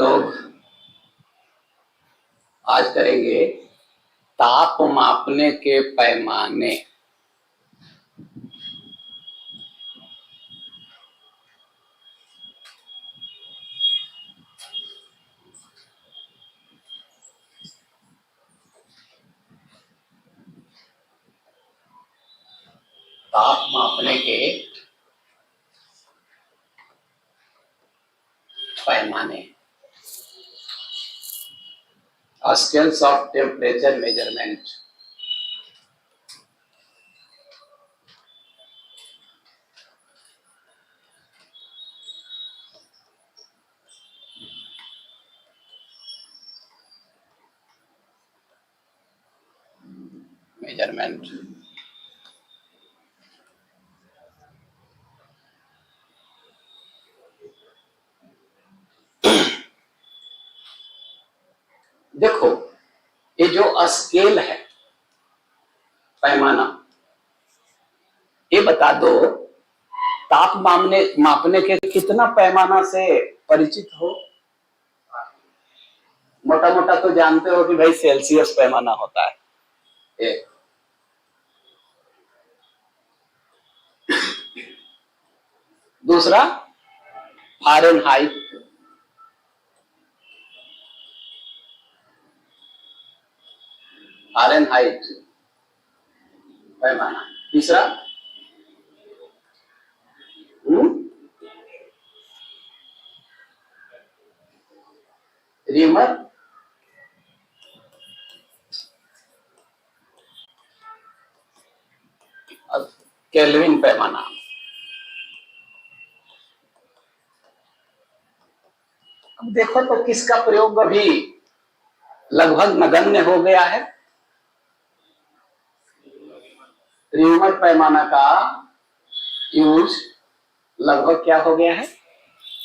लोग आज करेंगे ताप मापने के पैमाने। ताप मापने के पैमाने, scales of temperature measurement. Measurement देखो, ये जो स्केल है, पैमाना, ये बता दो ताप मापने के कितना पैमाना से परिचित हो? मोटा मोटा तो जानते हो कि भाई सेल्सियस पैमाना होता है एक। दूसरा फ़ारेनहाइट, फ़ारेनहाइट पैमाना। तीसरा रीमर, और केल्विन पैमाना। अब देखो तो किसका प्रयोग अभी लगभग नगण्य हो गया है? रीमर पैमाना का यूज लगभग क्या हो गया है?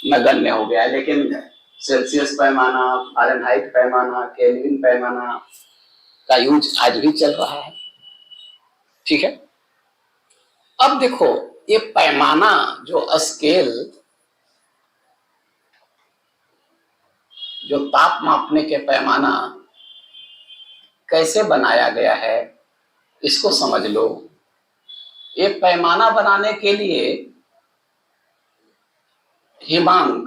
नगण्य हो गया है। लेकिन सेल्सियस पैमाना, फ़ारेनहाइट पैमाना, केल्विन पैमाना का यूज आज भी चल रहा है। ठीक है। अब देखो, ये पैमाना जो स्केल, जो ताप मापने के पैमाना कैसे बनाया गया है, इसको समझ लो। ये पैमाना बनाने के लिए हिमांक,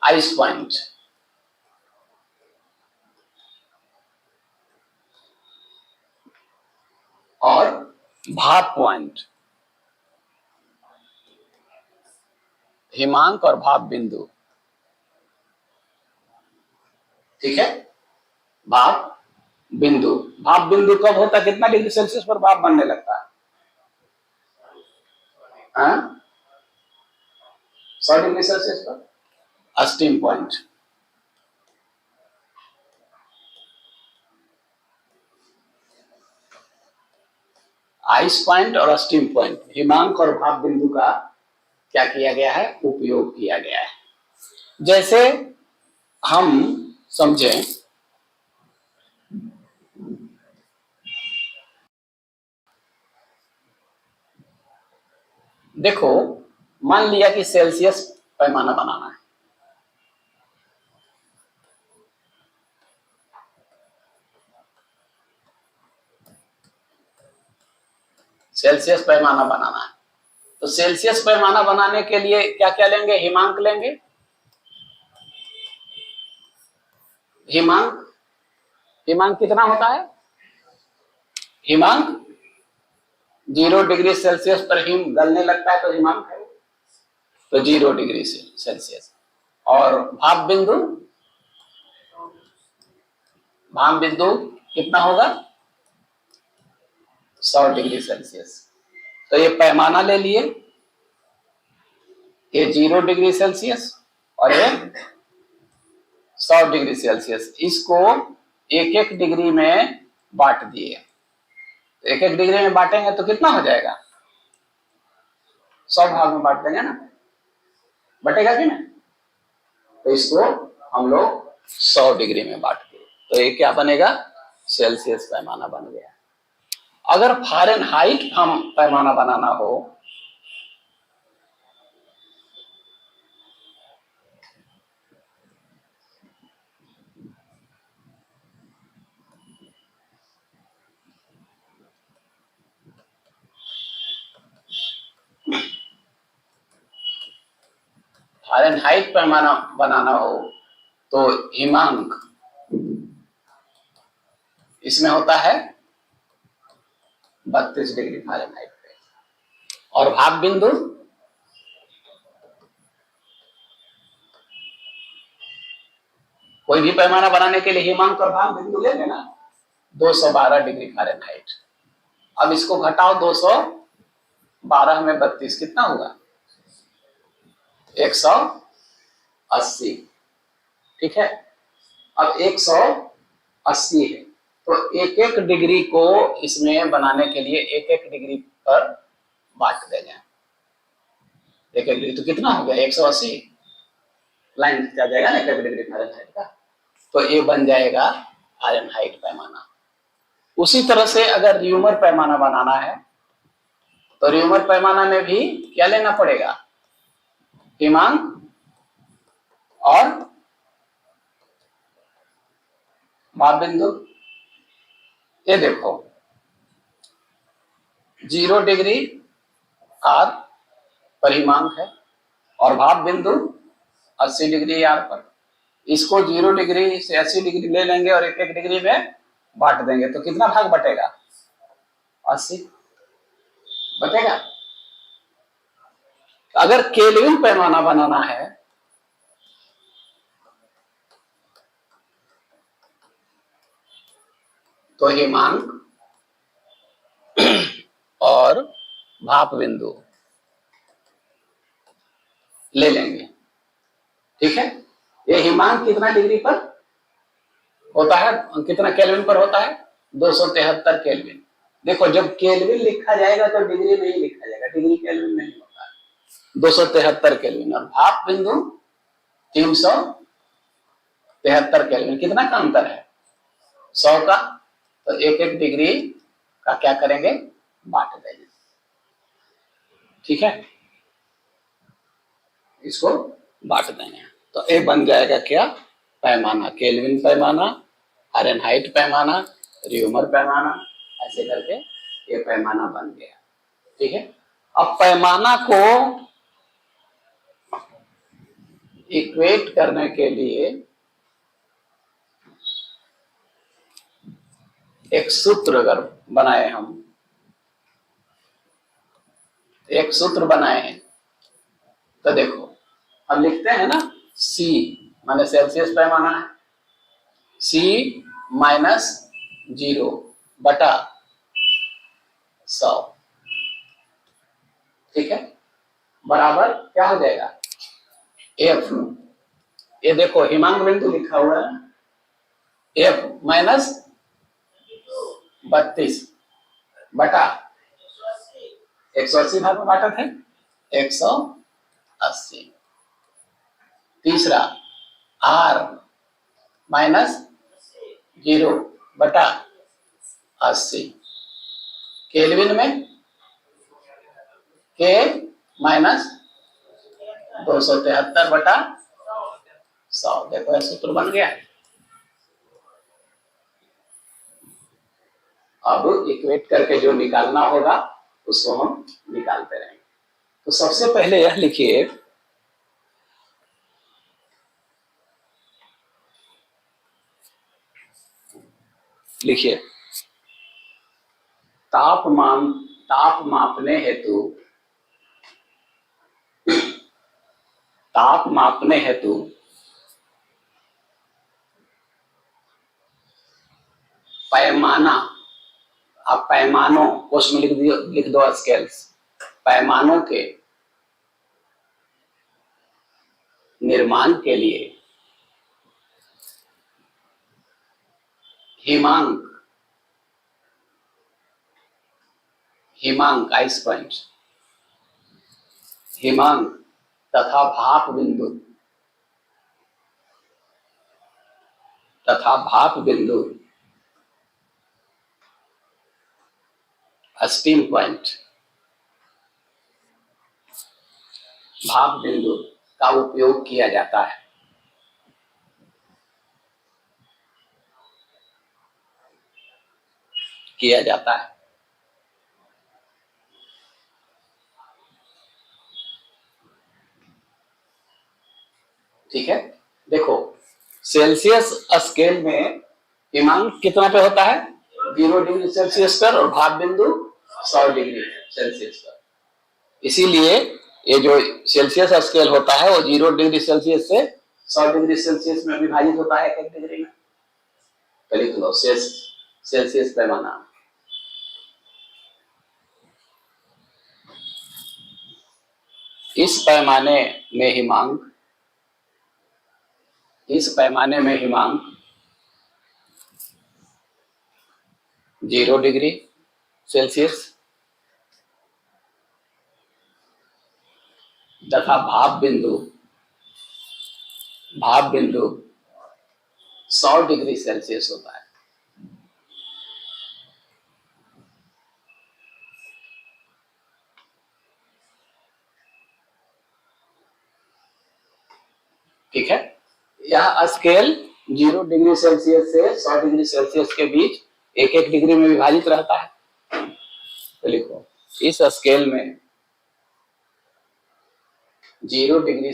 आइस पॉइंट, और भाप पॉइंट, हिमांक और भाप बिंदु, ठीक है। भाप बिंदु, भाप बिंदु कब होता है? कितना डिग्री सेल्सियस पर भाप बनने लगता है? 100 डिग्री सेल्सियस पर स्टीम पॉइंट। आइस पॉइंट और स्टीम पॉइंट, हिमांक और भाप बिंदु का क्या किया गया है? उपयोग किया गया है। जैसे हम समझें, देखो, मान लिया कि सेल्सियस पैमाना बनाना है। सेल्सियस पैमाना बनाना है, तो सेल्सियस पैमाना बनाने के लिए क्या क्या लेंगे? हिमांक लेंगे। हिमांक कितना होता है? हिमांक 0 डिग्री सेल्सियस पर हिम गलने लगता है तो हिमांक है, तो 0 डिग्री सेल्सियस। और भाप बिंदु कितना होगा? 100 डिग्री सेल्सियस। तो ये पैमाना ले लिए, ये 0 डिग्री सेल्सियस और ये 100 डिग्री सेल्सियस। इसको एक एक डिग्री में बांट दिए। एक एक डिग्री में बांटेंगे तो कितना हो जाएगा? 100 भाग में बांट देंगे ना, बटेगा कि नहीं? तो इसको हम लोग 100 डिग्री में बांट दिए, तो ये क्या बनेगा? सेल्सियस पैमाना बन गया। अगर फ़ारेनहाइट हम पैमाना बनाना हो फारेनहाइट पैमाना बनाना हो तो हिमांक इसमें होता है 32 डिग्री फारेनहाइट पे, और भाप बिंदु कोई भी पैमाना बनाने के लिए हिमांक और भाप बिंदु ले लेना 212 डिग्री फारेनहाइट। अब इसको घटाओ 212 में 32 कितना होगा 180। ठीक है, अब 180 है तो एक एक डिग्री को इसमें बनाने के लिए एक एक डिग्री पर बांट देंगे। एक एक डिग्री तो कितना हो गया 180 लाइन आ जाएगा ना एक एक डिग्री फारेनहाइट का, तो ये बन जाएगा फारेनहाइट पैमाना। उसी तरह से अगर र्यूमर पैमाना बनाना है तो र्यूमर पैमाना में भी क्या लेना पड़ेगा हिमांक और भाप बिंदु। ये देखो 0 डिग्री आर पर हिमांक है और भाप बिंदु 80 डिग्री आर पर। इसको 0 डिग्री से 80 डिग्री ले लेंगे और एक एक डिग्री में बांट देंगे तो कितना भाग बटेगा 80 बटेगा। अगर केल्विन पैमाना बनाना है तो हिमांक और भाप बिंदु ले लेंगे। ठीक है, ये हिमांक कितना डिग्री पर होता है, कितना केल्विन पर होता है 273 केल्विन। देखो जब केल्विन लिखा जाएगा तो डिग्री नहीं लिखा जाएगा, डिग्री केल्विन नहीं होता है, 273 केल्विन। और भाप बिंदु 373 केल्विन, कितना का अंतर है 100 का, तो एक एक डिग्री का क्या करेंगे बांट देंगे। ठीक है, इसको बांट देंगे तो ये बन जाएगा क्या पैमाना, केल्विन पैमाना, फारेनहाइट पैमाना, र्यूमर पैमाना, ऐसे करके ये पैमाना बन गया। ठीक है, अब पैमाना को इक्वेट करने के लिए एक सूत्र अगर बनाए, हम एक सूत्र बनाए तो देखो हम लिखते हैं ना C माने सेल्सियस पैमाना है, C -0 बटा 100। ठीक है, बराबर क्या हो जाएगा F। ये देखो हिमांक बिंदु लिखा हुआ है F -32 बटा 180 भाग में बांटा थे 180। तीसरा R -0 बटा 80 केल्विन में K -273 बटा 100। देखो यह सूत्र बन गया है। अब इक्वेट करके जो निकालना होगा उसको हम निकालते रहेंगे। तो सबसे पहले यह लिखिए ताप मापने हेतु पैमाना, आप पैमानों उसमें लिख दो स्केल्स, पैमानों के निर्माण के लिए हिमांक आइस पॉइंट, हिमांक तथा भाप बिंदु स्टीम पॉइंट, भाप बिंदु का उपयोग किया जाता है। ठीक है, देखो सेल्सियस स्केल में हिमांक कितना पे होता है, 0 डिग्री सेल्सियस पर, और भाप बिंदु 100 डिग्री सेल्सियस पर। इसीलिए ये जो सेल्सियस स्केल होता है वो 0 डिग्री सेल्सियस से 100 डिग्री सेल्सियस में विभाजित होता है 1 डिग्री में। तो लिख लो सेल्सियस पैमाना। इस पैमाने में हिमांक 0 डिग्री सेल्सियस तथा भाप बिंदु 100 डिग्री सेल्सियस होता है। ठीक है, यह स्केल 0 डिग्री सेल्सियस से 100 डिग्री सेल्सियस के बीच 1 डिग्री में विभाजित रहता है। तो लिखो इस स्केल में 0 डिग्री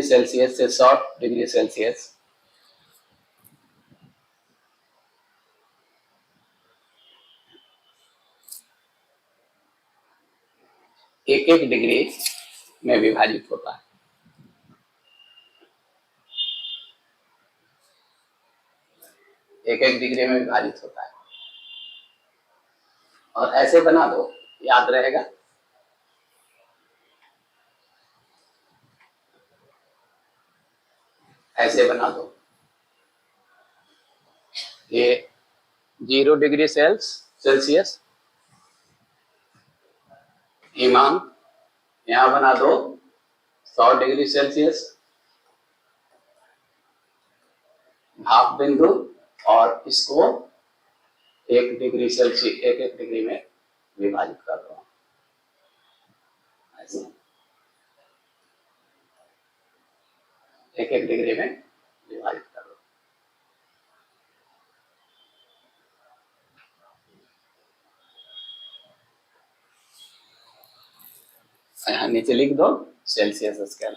सेल्सियस से 100 डिग्री सेल्सियस एक डिग्री में विभाजित होता है। एक डिग्री में विभाजित होता है। और ऐसे बना दो, याद रहेगा। ऐसे बना दो, ये 0 डिग्री सेल्सियस हिमांक, यहां बना दो 100 डिग्री सेल्सियस भाप बिंदु, और इसको 1 डिग्री सेल्सियस एक डिग्री में विभाजित कर दो। ऐसे 1 डिग्री में विभाजित कर दो। यहाँ नीचे लिख दो सेल्सियस स्केल।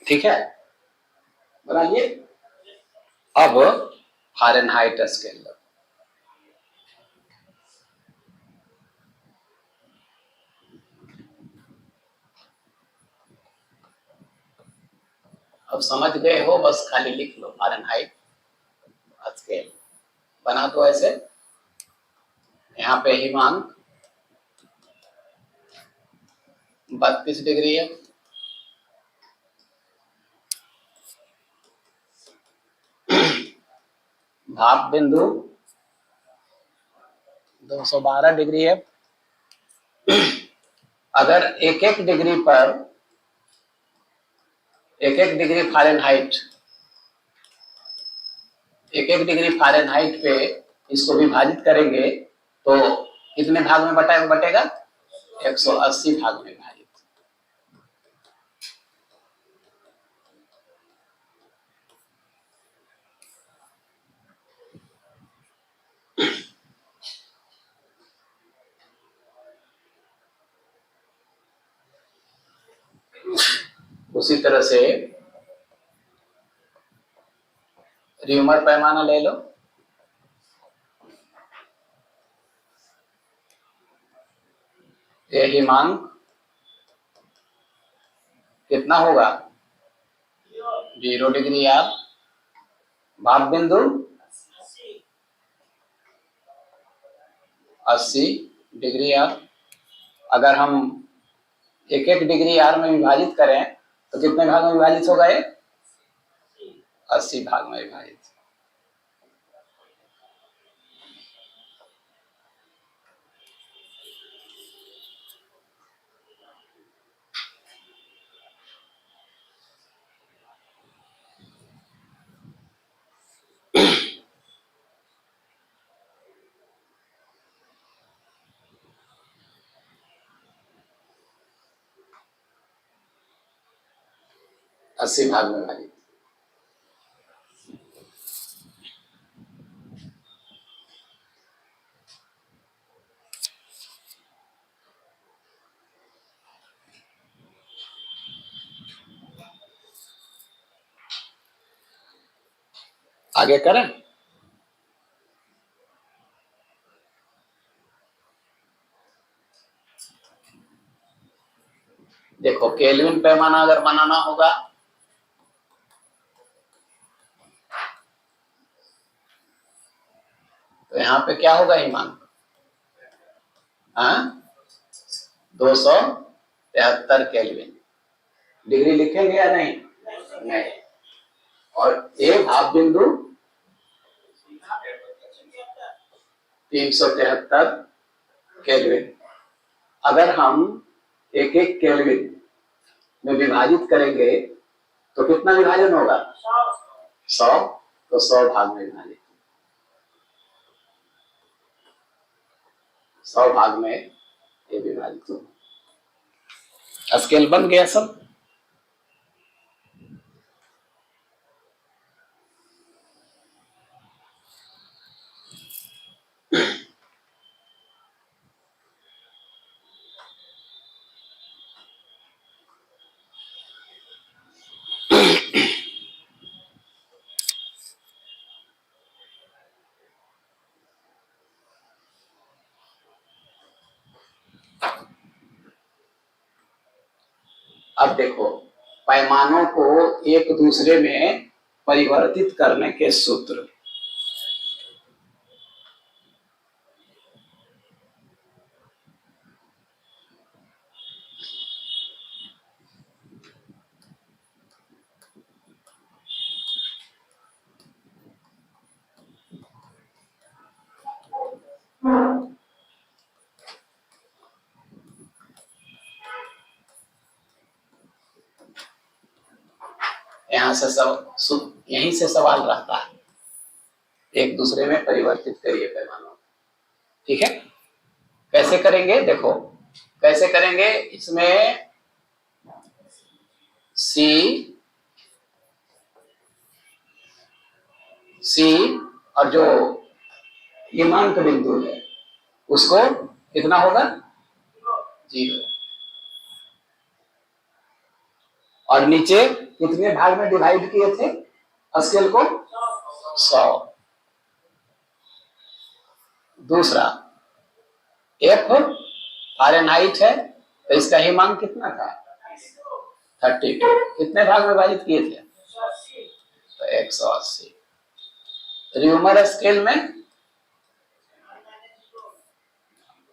ठीक है, बनाइए। अब फारेनहाइट स्केल लो। अब समझ गए हो, बस खाली लिख लो फारेनहाइट स्केल। बना दो ऐसे। यहाँ पे हिमांक 32 डिग्री है, भाप बिंदु 212 डिग्री है। अगर एक डिग्री पर एक डिग्री फारेनहाइट पे इसको विभाजित करेंगे तो कितने भाग में बटेगा 180 भाग में विभाजित। उसी तरह से र्यूमर पैमाना ले लो। ये हिमांक कितना होगा 0 डिग्री आर, भाप बिंदु 80 डिग्री आर। अगर हम एक डिग्री आर में विभाजित करें तो कितने भाग में विभाजित होगा ये 80 भाग में विभाजित। 80 भाग में विभाजित। आगे करें। देखो केल्विन पैमाना अगर बनाना होगा तो यहाँ पे क्या होगा हिमांक? 273 केल्विन। डिग्री लिखेंगे या नहीं? नहीं। और ए भाप बिंदु 373 केल्विन। अगर हम एक एक केल्विन में विभाजित करेंगे तो कितना विभाजन होगा? 100। तो 100 भाग में विभाजित, 100 भाग में ये विभाजित होगा। स्केल बन गया सब। अब देखो पैमानों को एक दूसरे में परिवर्तित करने के सूत्र। यहाँ से सब यहीं से सवाल रहता है, एक दूसरे में परिवर्तित करिए पैमानों। ठीक है, कैसे करेंगे? देखो कैसे करेंगे। इसमें सी और जो हिमांक बिंदु है उसको कितना होगा? 0। और नीचे कितने भाग में डिवाइड किए थे स्केल को? 100। दूसरा F फ़ारेनहाइट है तो इसका हिमांक कितना था? 32। कितने भाग में विभाजित किए थे? तो 180। र्यूमर स्केल में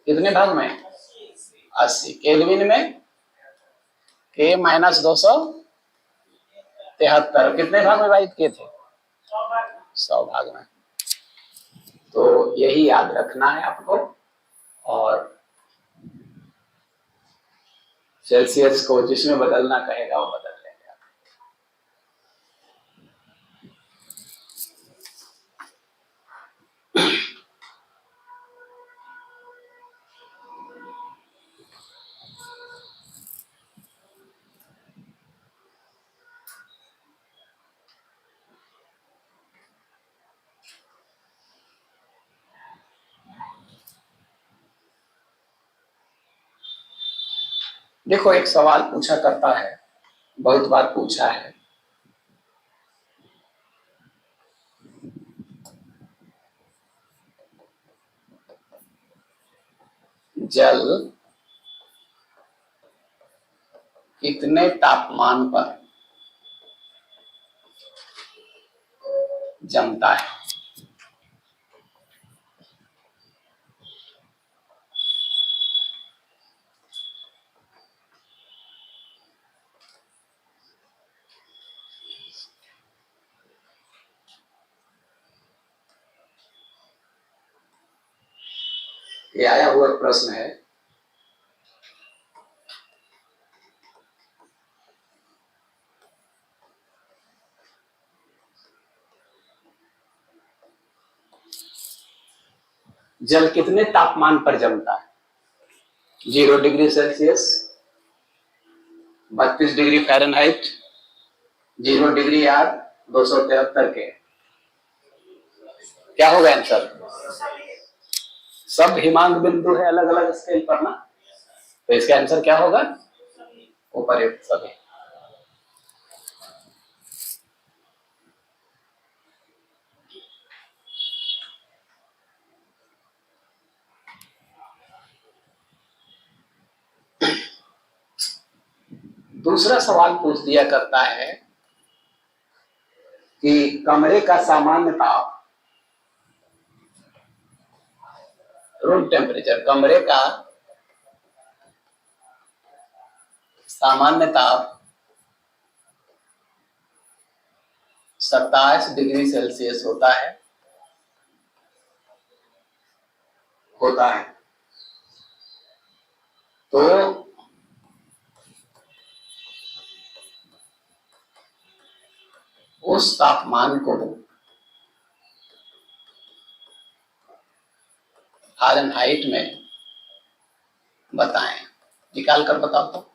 कितने भाग में? 80। केल्विन में K - 273 कितने भाग में विभाजित किए थे? 100 भाग में। तो यही याद रखना है आपको। और सेल्सियस को जिसमें बदलना कहेगा वो बदल लेंगे आप। देखो एक सवाल पूछा करता है, बहुत बार पूछा है, जल कितने तापमान पर जमता है? ये आया हुआ प्रश्न है। जल कितने तापमान पर जमता है? 0 degree Celsius, 32 degree Fahrenheit, 0 degree या 273 के। क्या होगा आंसर? सब हिमांक बिंदु है अलग अलग स्केल पर ना, तो इसका आंसर क्या होगा? उपर्युक्त सभी। दूसरा सवाल पूछ दिया करता है कि कमरे का सामान्य ताप, रूम टेम्परेचर, कमरे का सामान्य ताप 27 डिग्री सेल्सियस होता है। तो उस तापमान को फ़ारेनहाइट में बताएं। निकाल कर बताओ तो।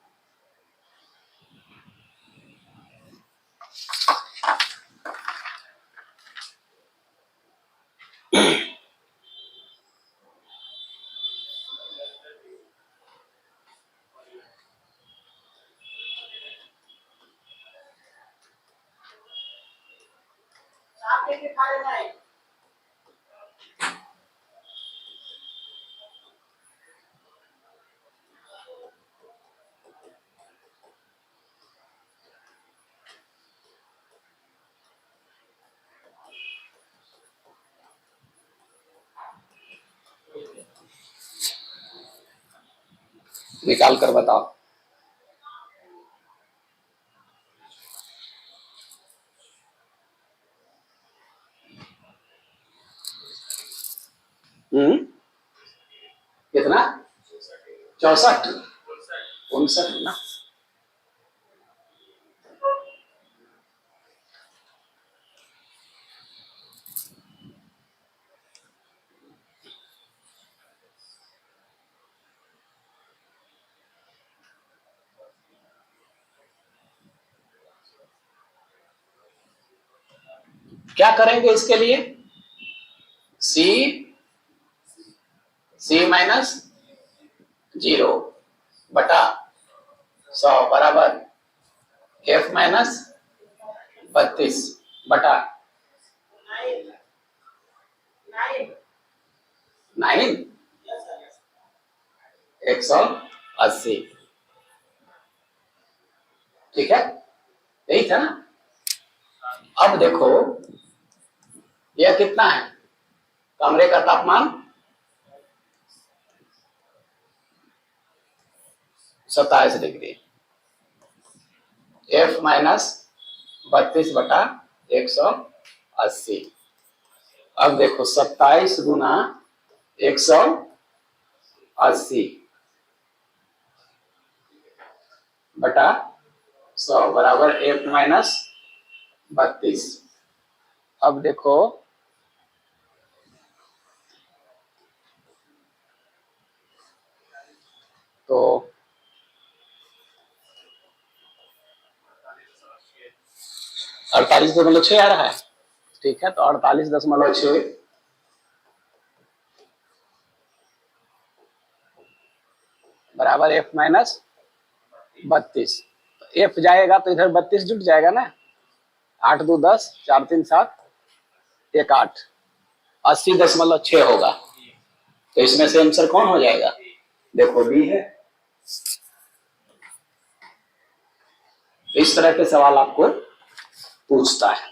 निकाल कर बताओ। कितना? 64, 59 ना। क्या करेंगे इसके लिए? C माइनस 0 बटा 100 बराबर F माइनस 32 बटा 9 180। ठीक है, यही था ना। अब देखो यह कितना है? कमरे का तापमान 27 डिग्री, F माइनस 32 बटा 180। अब देखो 27 गुना 180 बटा 100 बराबर F माइनस 32। अब देखो तो 48.6 आ रहा है। ठीक है, तो 48.6 बराबर F माइनस 32। तो F जाएगा तो इधर 32 जुट जाएगा ना। 8 2 10, 4 3 7, 1 8, 80.6 होगा। तो इसमें से आंसर कौन हो जाएगा? देखो बी है। इस तरह के सवाल आपको पूछता है,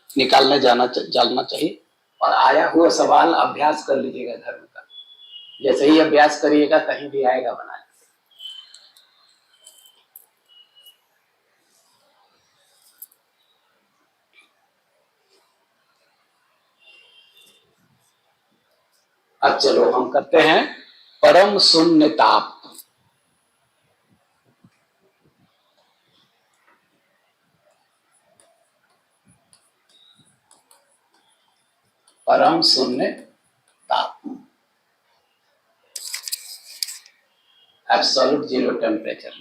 निकालने जानना चाहिए। और आया हुआ सवाल अभ्यास कर लीजिएगा घर में। जैसे ही अभ्यास करिएगा कहीं भी आएगा बनाने। अब चलो हम करते हैं परम शून्य ताप। परम शून्य ताप, एब्सोल्यूट जीरो टेम्परेचर।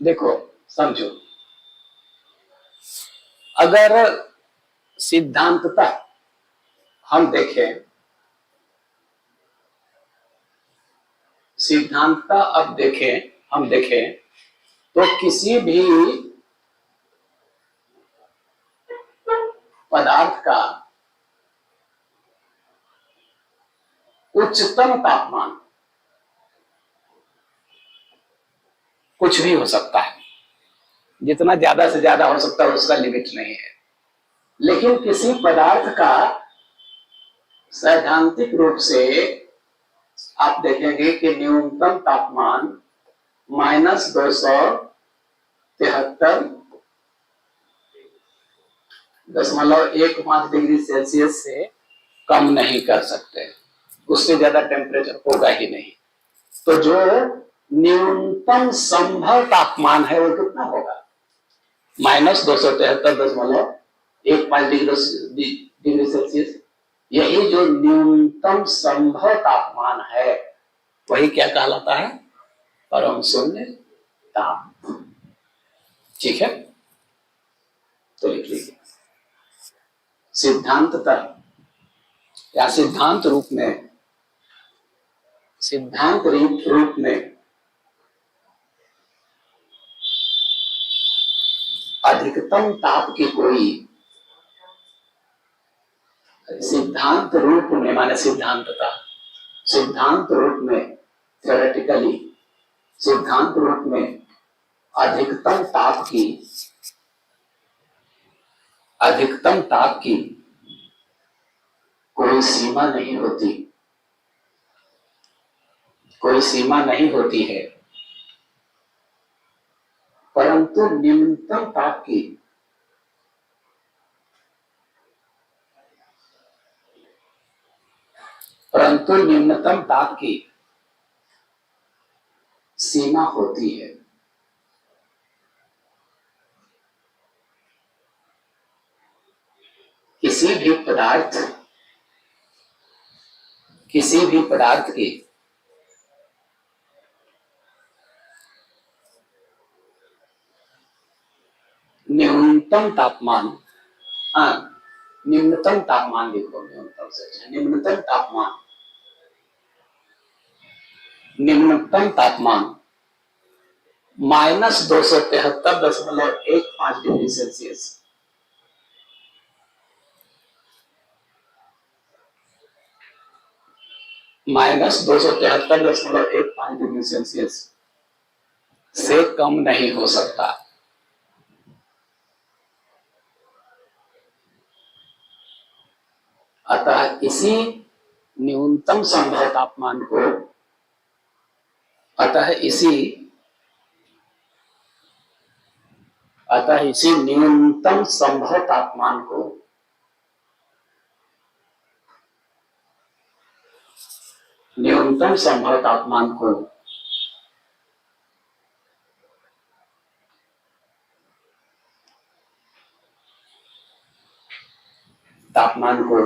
देखो, समझो, अगर सिद्धांततः हम देखें, सिद्धांततः अब देखें, हम देखें तो किसी भी पदार्थ का उच्चतम तापमान कुछ भी हो सकता है, जितना ज्यादा से ज्यादा हो सकता है उसका लिमिट नहीं है। लेकिन किसी पदार्थ का सैद्धांतिक रूप से आप देखेंगे कि न्यूनतम तापमान -273.15 डिग्री सेल्सियस से कम नहीं कर सकते, उससे ज्यादा टेम्परेचर होगा ही नहीं। तो जो न्यूनतम संभव तापमान है वो कितना होगा? -273.15 डिग्री सेल्सियस। यही जो न्यूनतम संभव तापमान है वही क्या कहलाता है? परम शून्य ताप। ठीक है, तो लिख लीजिए, सिद्धांततः या सिद्धांत रूप में, सिद्धांत रूप में अधिकतम ताप की कोई, सिद्धांत रूप में माने सिद्धांततः, सिद्धांत रूप में, थ्योरेटिकली सिद्धांत रूप में अधिकतम ताप की कोई सीमा नहीं होती, कोई सीमा नहीं होती है, परंतु निम्नतम ताप की सीमा होती है। किसी भी पदार्थ की न्यूनतम तापमान, निम्नतम तापमान लिखो, न्यूनतम से अच्छा निम्नतम तापमान -273.15 डिग्री सेल्सियस, -273.15 डिग्री सेल्सियस से कम नहीं हो सकता। अतः इसी न्यूनतम संभव तापमान को, अतः इसी न्यूनतम संभव तापमान को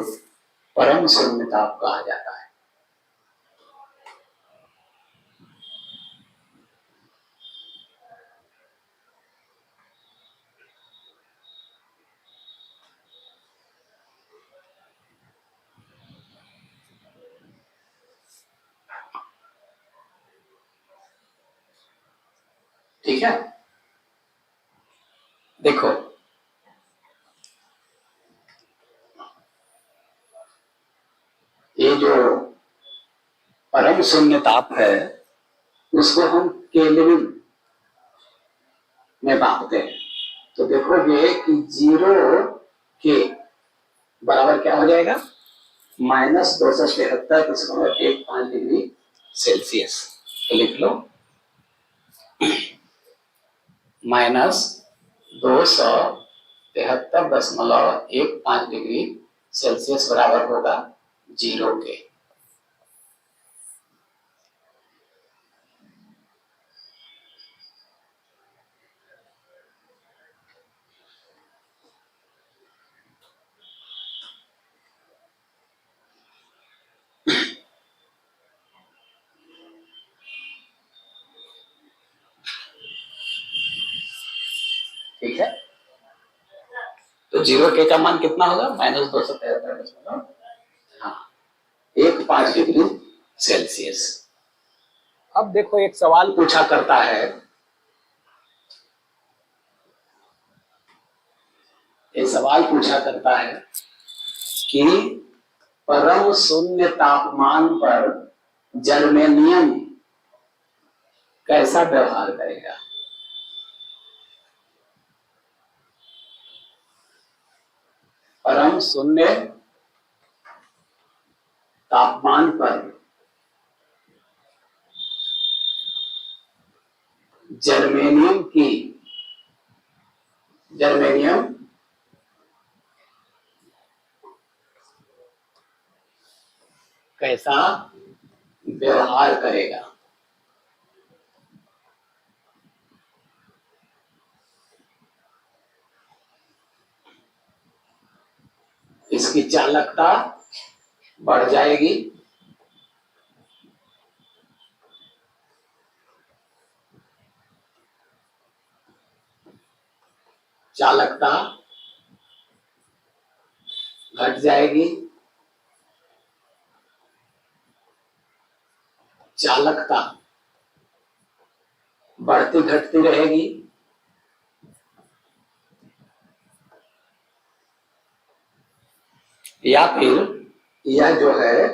परम शून्य ताप कहा जाता है। ठीक है, देखो, ये जो परम शून्य ताप है उसको हम केल्विन में बांटते हैं। तो देखोगे कि 0 के बराबर क्या हो जाएगा? -273.15 डिग्री सेल्सियस। तो लिख लो, -273.15 डिग्री सेल्सियस बराबर होगा 0 के। ठीक है, तो 0K का मान कितना होगा? -273। हाँ, 1.5 डिग्री सेल्सियस। अब देखो एक सवाल पूछा करता है, एक सवाल पूछा करता है कि परम शून्य तापमान पर जर्मेनियम कैसा व्यवहार करेगा? परम शून्य तापमान पर जर्मेनियम कैसा व्यवहार करेगा? इसकी चालकता बढ़ जाएगी, चालकता घट जाएगी, चालकता बढ़ती घटती रहेगी, या फिर यह जो है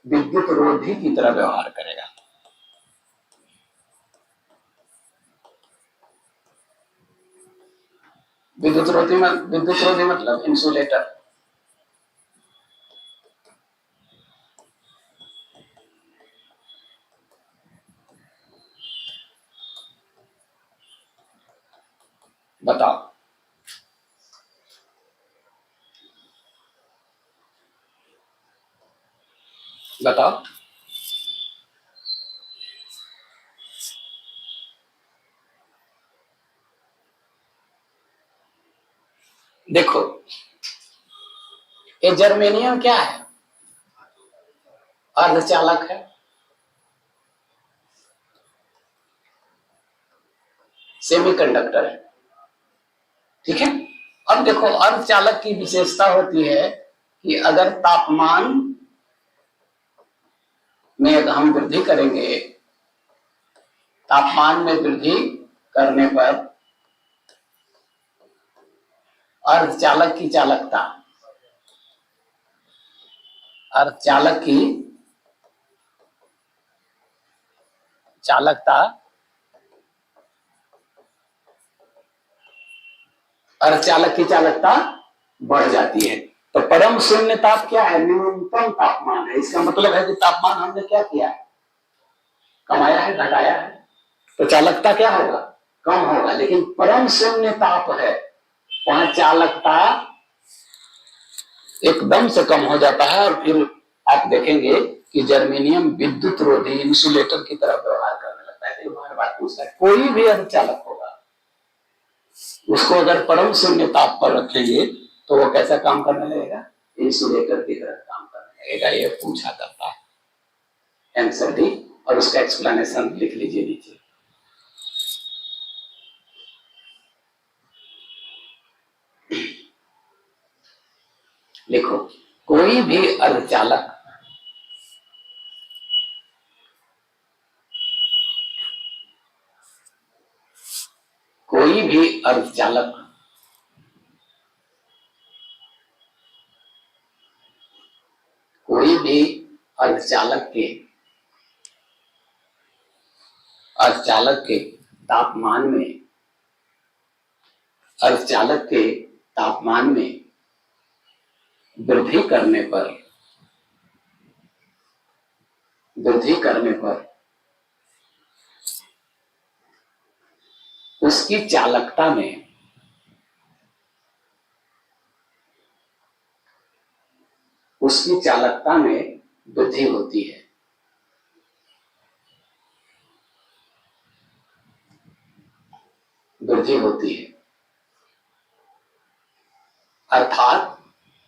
विद्युत रोधी की तरह व्यवहार करेगा। विद्युत रोधी मतलब इंसुलेटर। बताओ, बताओ। देखो, ये जर्मेनियम क्या है? अर्धचालक है, सेमीकंडक्टर है, ठीक है। अब देखो, अर्धचालक की विशेषता होती है कि अगर तापमान में अगर हम वृद्धि करेंगे, तापमान में वृद्धि करने पर अर्धचालक की चालकता, अर्धचालक की चालकता, अर्धचालक की चालकता बढ़ जाती है। तो परम शून्य ताप क्या है? न्यूनतम तापमान है। इसका मतलब है कि तापमान हमने क्या किया है? कमाया है, घटाया है, तो चालकता क्या होगा? कम होगा। लेकिन परम शून्य ताप है, वहां चालकता एकदम से कम हो जाता है, और फिर आप देखेंगे कि जर्मेनियम विद्युत रोधी इंसुलेटर की तरह व्यवहार करने लगता है। बार बार पूछता है, कोई भी अर्धचालक होगा, उसको अगर परम शून्य ताप पर रखेंगे तो वो कैसा काम करने लगेगा? इंसुलेटर की तरह काम करने लगेगा। ये पूछा करता है। आंसर डी, और उसका एक्सप्लेनेशन लिख लीजिए नीचे। लिखो, कोई भी अर्धचालक कोई भी अर्धचालक कोई भी अर्धचालक के अर्धचालक के तापमान में अर्धचालक के तापमान में वृद्धि करने पर उसकी चालकता में वृद्धि होती है। अर्थात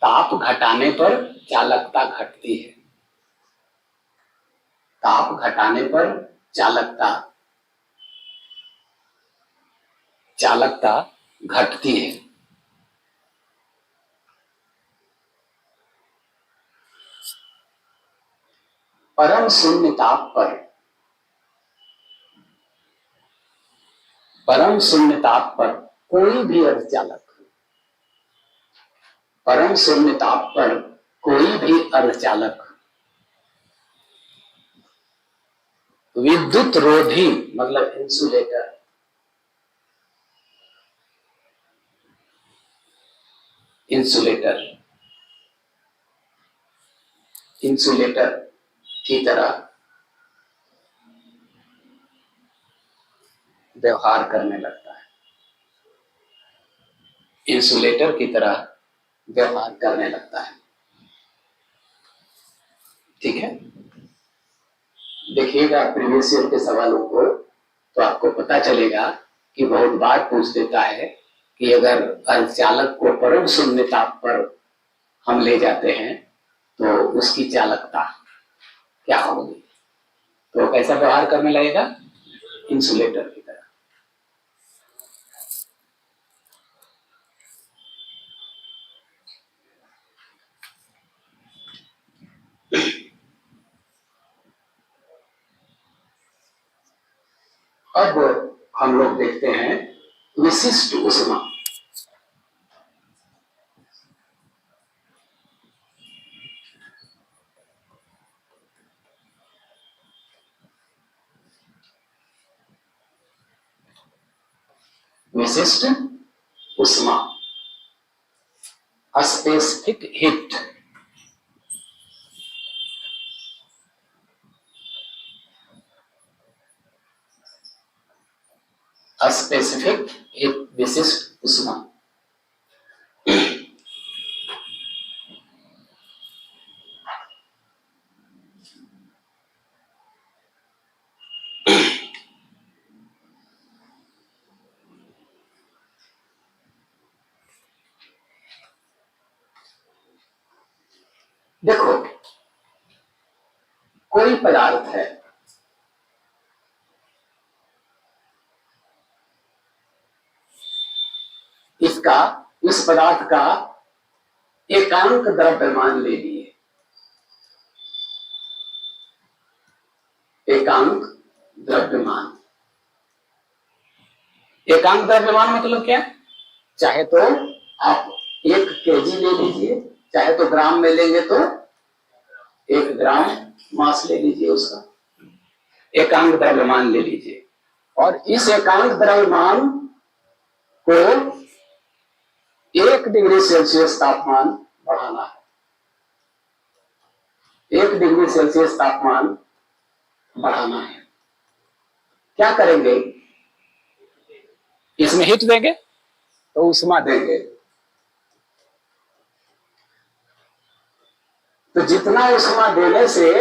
ताप घटाने पर चालकता घटती है। ताप घटाने पर चालकता चालकता घटती है। परम शून्य ताप पर, परम शून्य ताप पर कोई भी अर्धचालक, परम शून्य ताप पर कोई भी अर्धचालक विद्युत रोधी मतलब इंसुलेटर, इंसुलेटर इंसुलेटर की तरह व्यवहार करने लगता है, इंसुलेटर की तरह व्यवहार करने लगता है। ठीक है, देखिएगा प्रीवियस ईयर के सवालों को तो आपको पता चलेगा कि बहुत बार पूछ देता है कि अगर अर्धचालक को परम शून्य ताप पर हम ले जाते हैं तो उसकी चालकता क्या होगी, तो कैसा व्यवहार करने लगेगा, इंसुलेटर की तरह। अब हम लोग देखते हैं विशिष्ट ऊष्मा। विशिष्ट ऊष्मा, स्पेसिफिक हीट। स्पेसिफिक हीट, विशिष्ट ऊष्मा। देखो, कोई पदार्थ है, इसका, इस पदार्थ का एकांक द्रव्यमान ले लिए, एकांक द्रव्यमान। एकांक द्रव्यमान मतलब क्या, चाहे तो आप 1 केजी ले लीजिए, चाहे तो ग्राम में लेंगे तो 1 ग्राम मास ले लीजिए, उसका एकांक द्रव्यमान ले लीजिए। और इस एकांक द्रव्यमान को 1 डिग्री सेल्सियस तापमान बढ़ाना है, 1 डिग्री सेल्सियस तापमान बढ़ाना है। क्या करेंगे, इसमें हीट देंगे तो ऊष्मा देंगे, तो जितना ऊष्मा देने से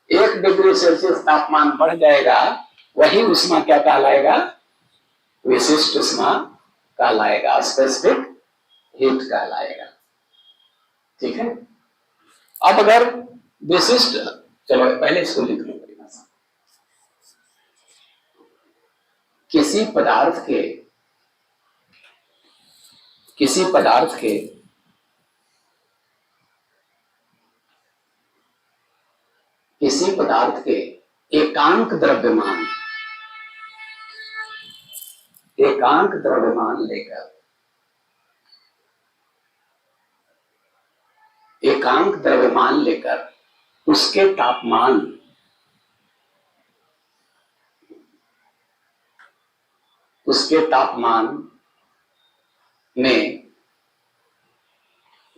1 डिग्री सेल्सियस तापमान बढ़ जाएगा, वही ऊष्मा क्या कहलाएगा, विशिष्ट ऊष्मा कहलाएगा, स्पेसिफिक हीट कहलाएगा। ठीक है, अब अगर विशिष्ट, चलो पहले इसको लिख लो परिभाषा। किसी पदार्थ के, किसी पदार्थ के किसी पदार्थ के एकांक द्रव्यमान, एकांक द्रव्यमान लेकर, एकांक द्रव्यमान लेकर उसके तापमान, उसके तापमान में,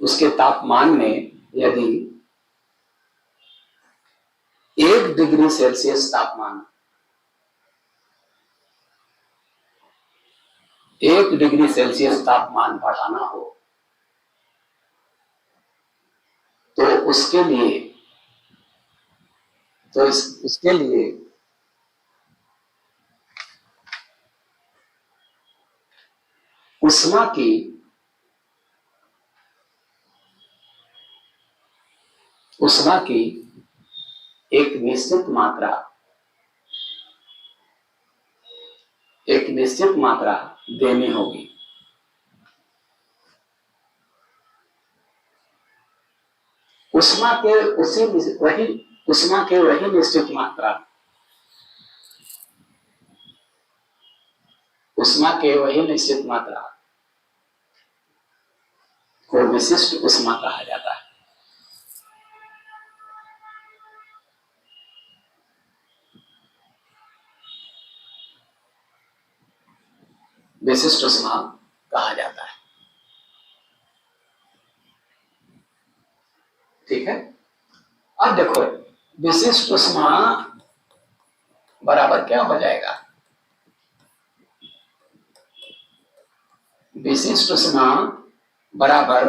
उसके तापमान में यदि 1 डिग्री सेल्सियस तापमान, 1 डिग्री सेल्सियस तापमान बढ़ाना हो तो उसके लिए, तो उसके लिए ऊष्मा की, ऊष्मा की एक निश्चित मात्रा, एक निश्चित मात्रा देनी होगी। उष्मा के वही निश्चित मात्रा, उष्मा के वही निश्चित मात्रा को विशिष्ट उष्मा कहा जाता है। विशिष्ट उष्मा कहा जाता है। ठीक है, अब देखो विशिष्ट उष्मा बराबर क्या हो जाएगा? विशिष्ट उष्मा बराबर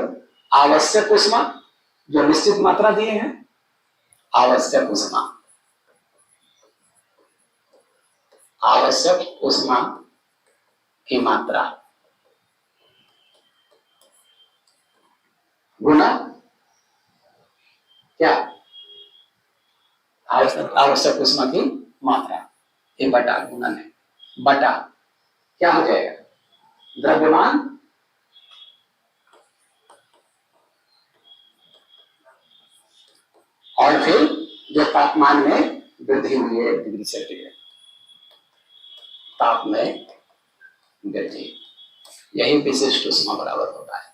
आवश्यक उष्मा, जो निश्चित मात्रा दिए हैं, आवश्यक उष्मा, आवश्यक उष्मा की मात्रा गुना क्या? आवश्यक उष्मा की मात्रा, ये बटा गुणन है, बटा क्या हो जाएगा? द्रव्यमान और फिर जो तापमान में वृद्धि हुई है डिग्री सेंटीग्रेड, ताप में वृद्धि, यही विशिष्ट उष्मा बराबर होता है।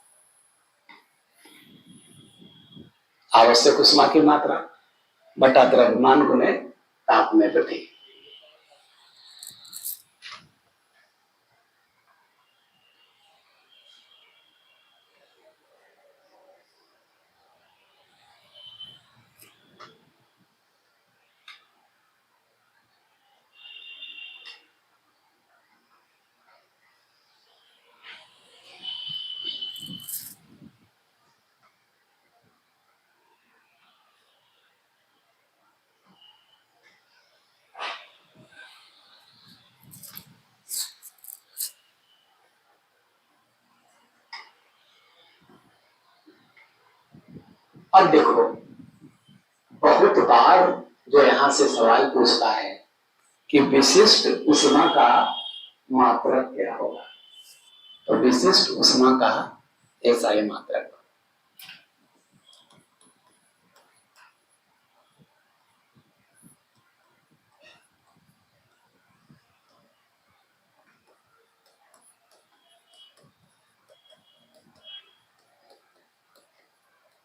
आवश्यक उष्मा की मात्रा बटा द्रव्यमान गुणे ताप में वृद्धि। अब देखो बहुत बार जो यहां से सवाल पूछता है कि विशिष्ट उष्मा का मात्रक क्या होगा, तो विशिष्ट उष्मा का ऐसा ही मात्रक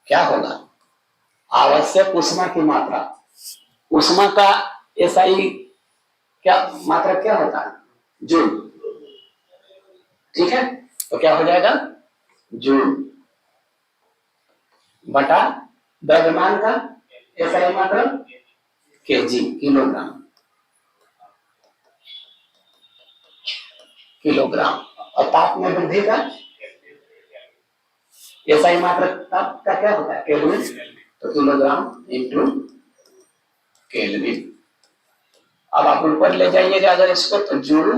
क्या होगा? आवश्यक उष्मा की मात्रा, उष्मा का एसआई क्या मात्रक क्या होता है? जूल। ठीक है, तो क्या हो जाएगा? जूल बटा द्रव्यमान का एसआई मात्रक केजी, किलोग्राम, किलोग्राम, और ताप में वृद्धि का एसआई मात्रक ताप का क्या होता है? केल्विन, तो किलोग्राम इंटू केल्विन। अब आप ऊपर ले जाइएगा अगर इसको, तो जूल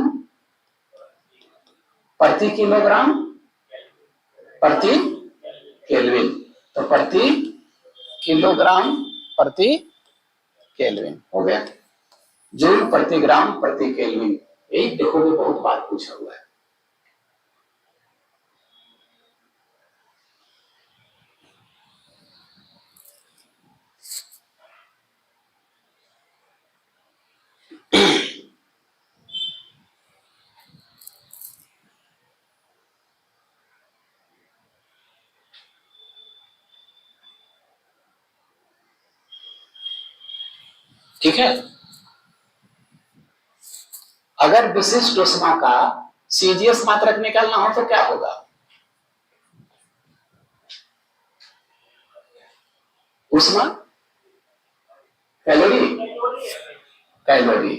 प्रति किलोग्राम प्रति केल्विन, तो प्रति किलोग्राम प्रति केल्विन हो गया। जूल प्रति ग्राम प्रति केल्विन, यही देखोगे बहुत बार पूछा हुआ है। ठीक है, अगर विशिष्ट उष्मा का सीजीएस मात्रक निकालना हो तो क्या होगा? उष्मा कैलोरी, कैलोरी,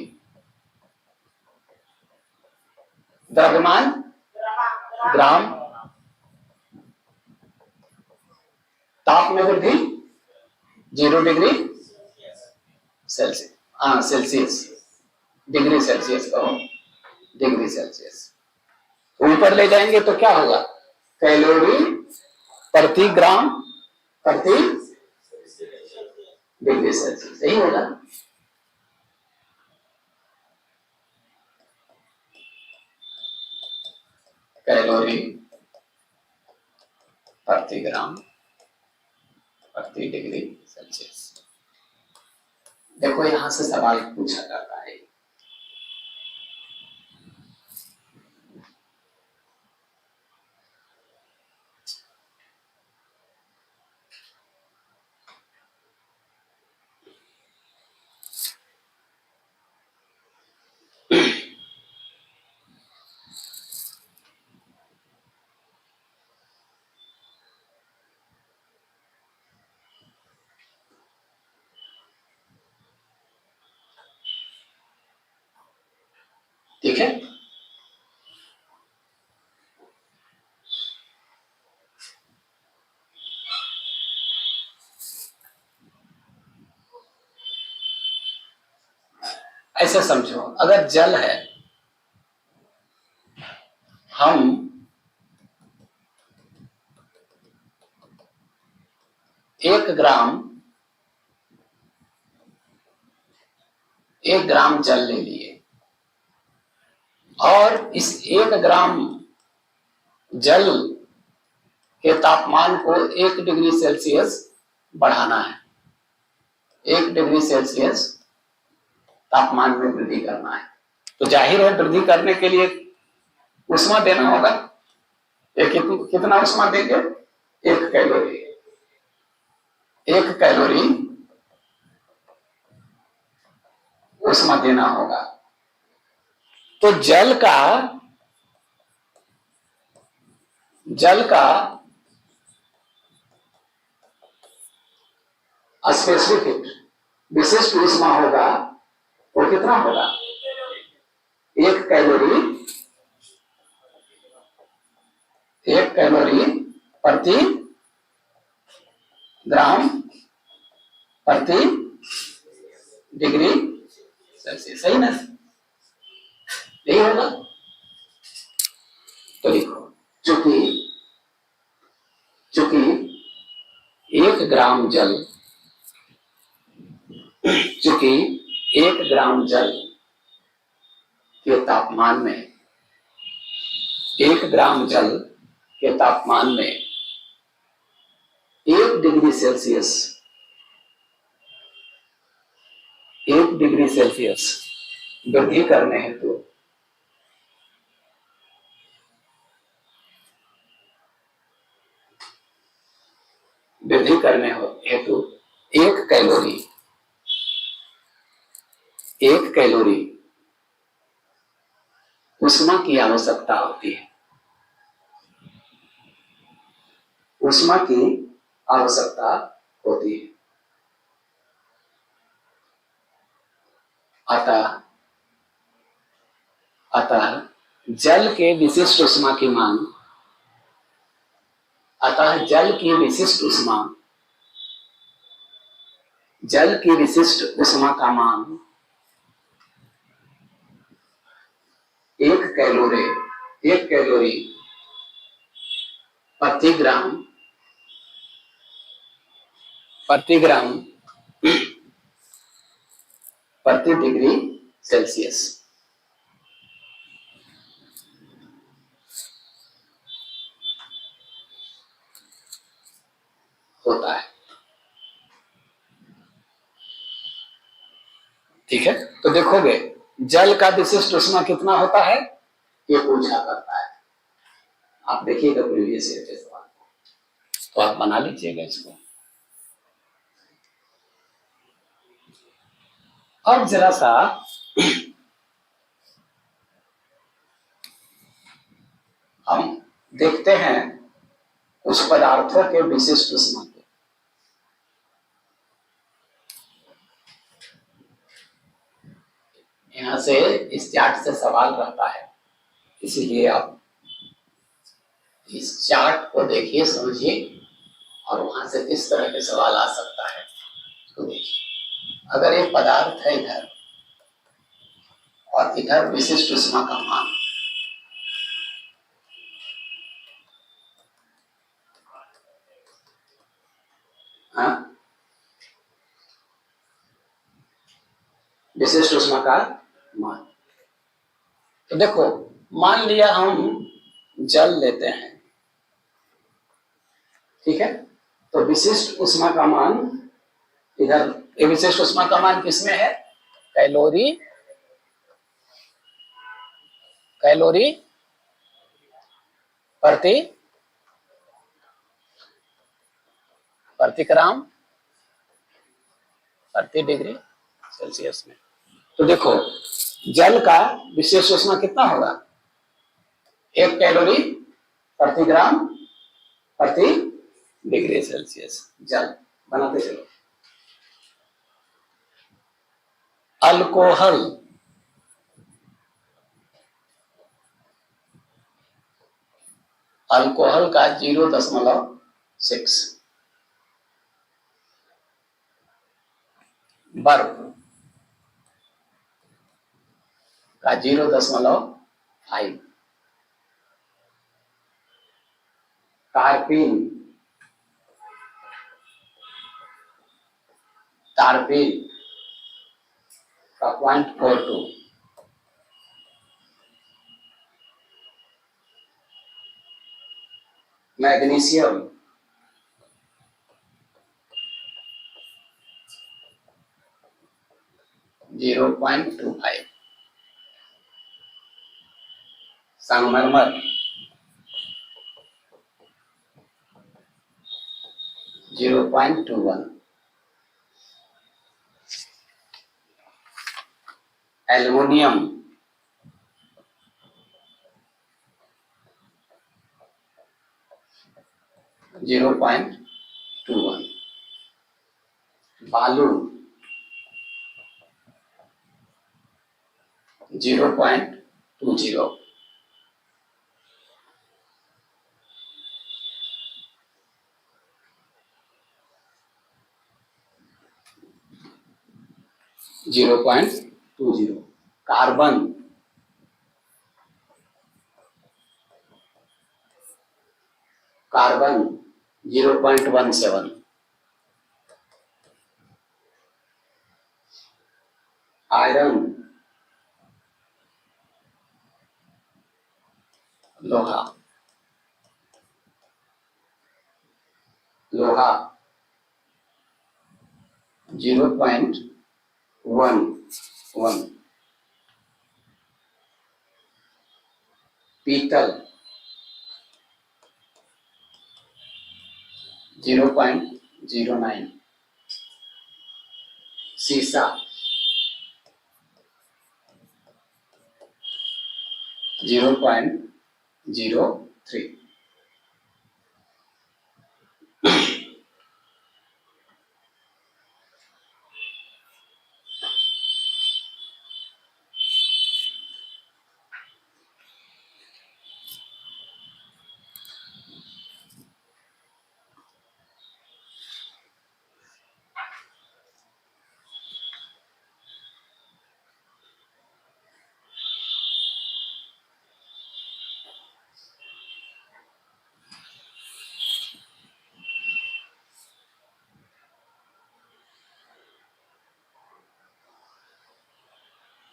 द्रव्यमान ग्राम, ताप में वृद्धि 0 डिग्री सेल्सियस, हाँ सेल्सियस, डिग्री सेल्सियस कहो, डिग्री सेल्सियस। ऊपर ले जाएंगे तो क्या होगा? कैलोरी प्रति ग्राम प्रति डिग्री सेल्सियस, यही होगा। कैलोरी प्रति ग्राम प्रति डिग्री सेल्सियस। देखो यहां से सवाल पूछा जाता है। ठीक है, ऐसे समझो, अगर जल है, हम 1 ग्राम जल ले लिए और इस 1 ग्राम जल के तापमान को 1 डिग्री सेल्सियस बढ़ाना है। 1 डिग्री सेल्सियस तापमान में वृद्धि करना है। तो जाहिर है वृद्धि करने के लिए उष्मा देना होगा। कितना उष्मा देंगे? 1 कैलोरी। 1 कैलोरी उष्मा देना होगा। तो जल का स्पेसिफिक विशिष्ट उष्मा होगा, वो कितना होगा? 1 कैलोरी प्रति ग्राम प्रति डिग्री सेल्सियस। सही ना? यही होगा। तो लिखो, चूंकि 1 ग्राम जल चूंकि 1 ग्राम जल के तापमान में 1 ग्राम जल के तापमान में 1 डिग्री सेल्सियस 1 डिग्री सेल्सियस वृद्धि करने हेतु हेतु 1 कैलोरी उष्मा की आवश्यकता होती है। उष्मा की आवश्यकता होती है। अतः जल के विशिष्ट उष्मा की मांग जल की विशिष्ट उष्मा का मान 1 कैलोरी प्रति ग्राम प्रति डिग्री सेल्सियस होता है। ठीक है, तो देखोगे जल का विशिष्ट उष्मा कितना होता है, ये पूछा करता है। आप देखिएगा प्रीवियस ईयर के सवाल को, तो आप बना लीजिएगा इसको। अब जरा सा हम देखते हैं कुछ पदार्थों के विशिष्ट उष्मा को। यहां से इस चार्ट से सवाल रहता है, इसीलिए आप इस चार्ट को देखिए, समझिए, और वहां से किस तरह के सवाल आ सकता है तो देखिए। अगर एक पदार्थ है इधर और इधर विशिष्ट उष्मा का मान, विशिष्ट उष्मा का मान, तो देखो मान लिया हम जल लेते हैं, ठीक है। तो विशिष्ट ऊष्मा का मान इधर, ये विशिष्ट ऊष्मा का मान किसमें है? कैलोरी, कैलोरी प्रति ग्राम प्रति डिग्री सेल्सियस में। तो देखो जल का विशेष ऊष्मा कितना होगा? 1 कैलोरी प्रति ग्राम प्रति डिग्री सेल्सियस। जल बनाते चलो। अल्कोहल, अल्कोहल का 0.6, बर्फ का 0.5, टारपीन, टारपीन का 0.42, मैग्नीशियम 0.25, संगमरमर 0.21, एल्युमिनियम 0.21, बालू 0.20, कार्बन 0.17, आयरन, लोहा, लोहा 0.11, पीतल 0.09, सीसा 0.03।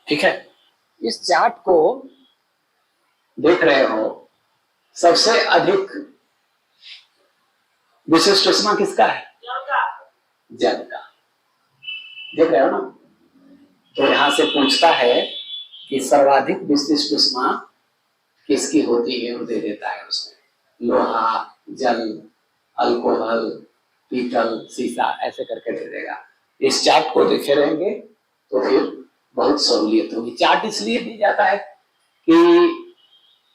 ठीक है, इस चार्ट को देख रहे हो, सबसे अधिक विशिष्ट ऊष्मा किसका है? जल का। देख रहे हो ना? तो यहां से पूछता है कि सर्वाधिक विशिष्ट ऊष्मा किसकी होती है, वो दे देता है उसमें। लोहा, जल, अल्कोहल, पीतल, सीसा, ऐसे करके दे देगा। इस चार्ट को देखे रहेंगे तो फिर बहुत सहूलियत होगी। चार्ट इसलिए दी जाता है कि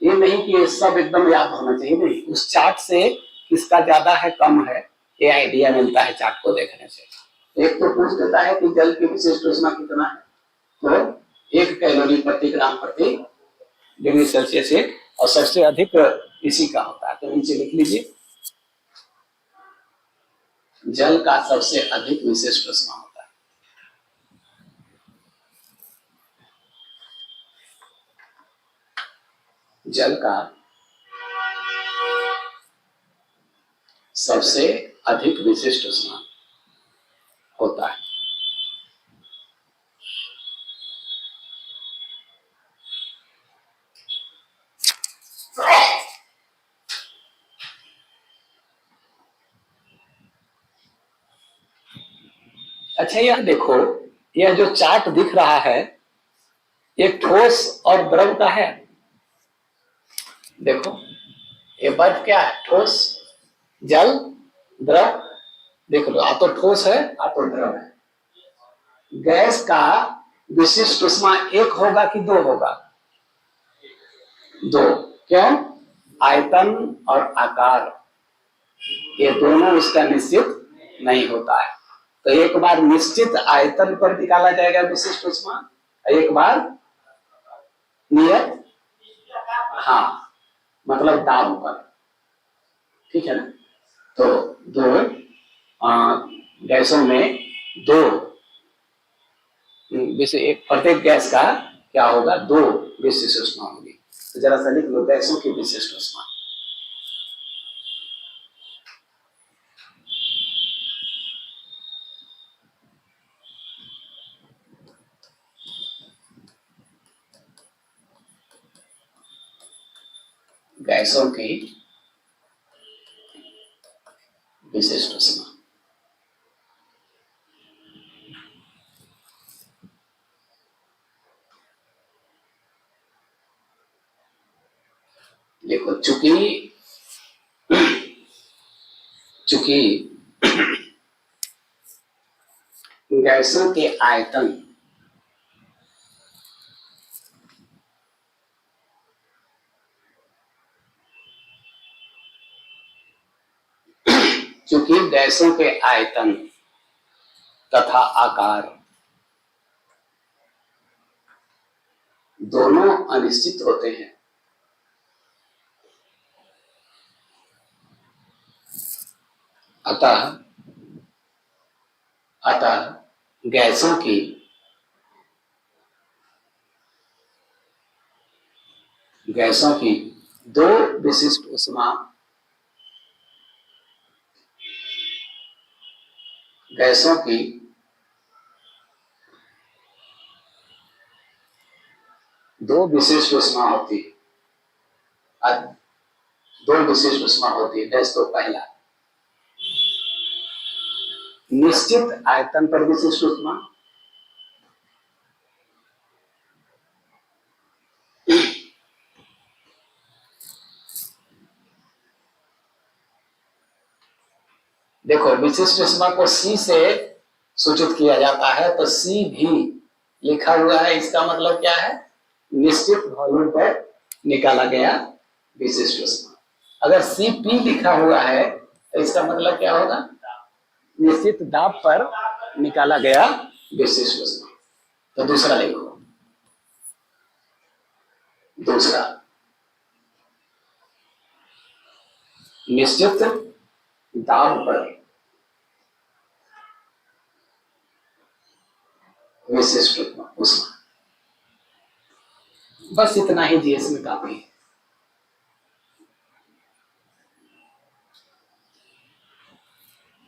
ये नहीं कि सब एकदम याद होना चाहिए, नहीं, उस चार्ट से किसका ज्यादा है कम है ये आइडिया मिलता है चार्ट को देखने से। एक तो पूछ देता है कि जल की विशिष्ट ऊष्मा कितना है, तो 1 कैलोरी प्रति ग्राम प्रति डिग्री सेल्सियस है, और सबसे अधिक इसी का होता है। तो नीचे लिख लीजिए, जल का सबसे अधिक विशिष्ट ऊष्मा होता है। जल का सबसे अधिक विशिष्ट ऊष्मा होता है। अच्छा यह देखो, यह जो चार्ट दिख रहा है ये ठोस और द्रव का है। देखो ये बर्फ क्या है, ठोस, जल, द्रव। देख लो, आ तो ठोस है आ तो द्रव है। गैस का विशिष्ट ऊष्मा एक होगा कि दो होगा? दो। क्यों? आयतन और आकार ये दोनों उसका निश्चित नहीं होता है। तो एक बार निश्चित आयतन पर निकाला जाएगा विशिष्ट ऊष्मा, एक बार नियत, हाँ मतलब दाब पर, ठीक है ना। तो दो गैसों में दो एक प्रत्येक गैस का क्या होगा, दो विशिष्ट ऊष्मा होगी। तो जरा सा लिख लो गैसों की विशिष्ट ऊष्मा। गैसों की विशिष्ट ऊष्मा। देखो चूंकि गैसों के आयतन चूंकि गैसों के आयतन तथा आकार दोनों अनिश्चित होते हैं, अतः गैसों की दो विशिष्ट ऊष्मा गैसों की दो विशिष्ट ऊष्मा होती है। दो विशिष्ट ऊष्मा होती है। गैस तो पहला निश्चित आयतन पर विशिष्ट ऊष्मा, देखो विशिष्ट ऊष्मा को C से सूचित किया जाता है, तो C भी लिखा हुआ है, इसका मतलब क्या है, निश्चित वॉल्यूम पर निकाला गया विशिष्ट ऊष्मा। अगर Cp लिखा हुआ है तो इसका मतलब क्या होगा, निश्चित दाब पर निकाला गया विशिष्ट ऊष्मा। तो दूसरा लिखो, दूसरा निश्चित दाब पर विशिष्ट ऊष्मा। बस इतना ही जीएस में काफी है।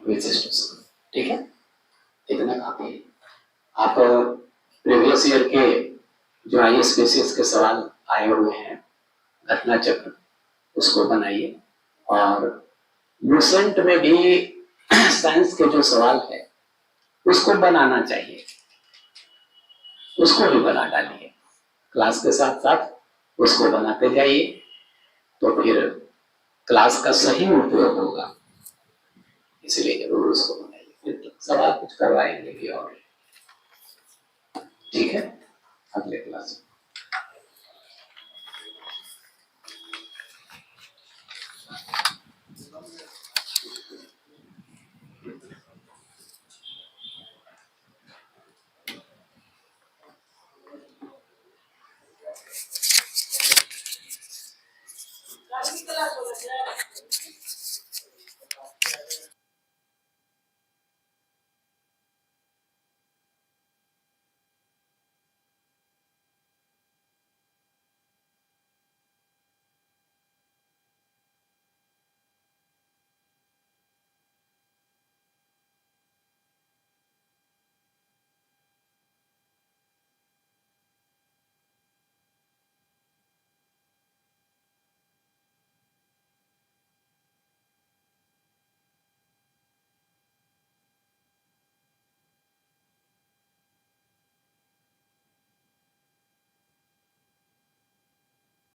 विशिष्ट ऊष्मा, ठीक है, इतना काफी है। आप प्रीवियस ईयर के जो आईएएस पीसीएस के सवाल आए हुए हैं घटना चक्र, उसको बनाइए। और लूसेंट में भी साइंस के जो सवाल है उसको बनाना चाहिए, उसको भी बना डालिए, क्लास के साथ साथ उसको बनाते जाइए, तो फिर क्लास का सही उपयोग होगा। इसलिए जरूर उसको बनाइए, फिर तो सवाल कुछ करवाएंगे भी और, ठीक है, अगले क्लास में।